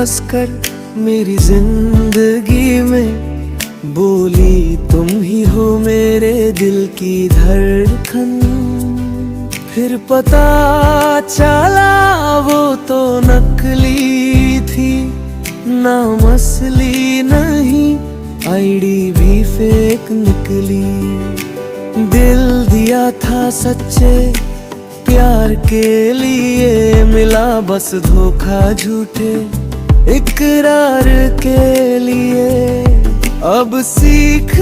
हंसकर मेरी जिंदगी में बोली तुम ही हो मेरे दिल की धड़कन। फिर पता चला वो तो नकली थी, नाम असली नहीं, आईडी भी फेक निकली। दिल दिया था सच्चे प्यार के लिए, मिला बस धोखा झूठे इकरार के लिए। अब सीख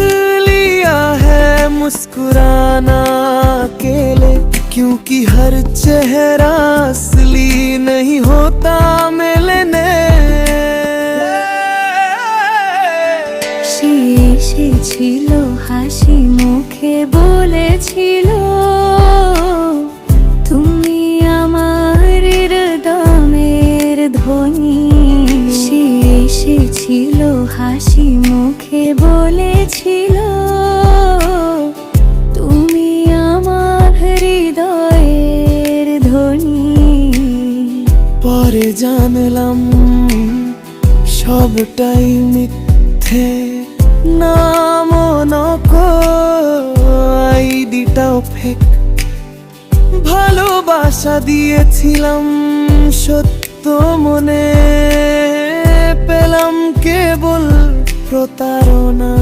लिया है मुस्कुराना अकेले, क्योंकि हर चेहरा असली नहीं होता मिलने। সে এসেছিল হাসি মুখে বলেছিল তুমি আমার হৃদয়ের ধ্বনি। সে এসেছিল হাসি মুখে বলেছিল তুমি আমার হৃদয়ের ধ্বনি। পরে জানলাম সবটাই মিথ্যে, নাম নকল, আইডিটাও ফেক। ভালোবাসা দিয়েছিলাম সত্য মনে, পেলাম কেবল প্রতারণা।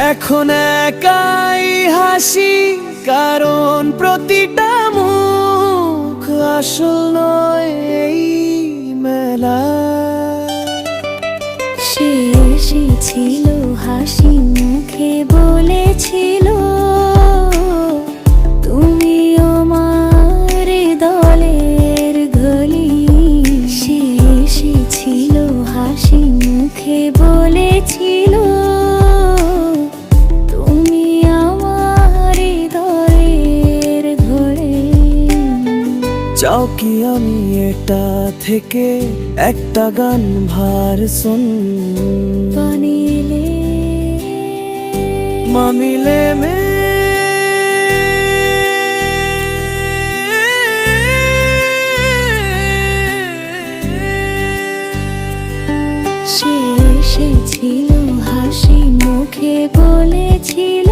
এখন একাই হাসি, কারণ প্রতিটা মুখ আসল নয় এই মেলা। সে এসেছিল হাসি মুখে বলেছিল তুমি আমার দলের গলি। সে এসেছিল হাসি মুখে বলেছিল তুমি আমার দলের ঘরে। চাও কি আমি এটা থেকে একটা গান ভার্সন বানিলে মামিলে মে। সে এসেছিল হাসি মুখে বলেছিল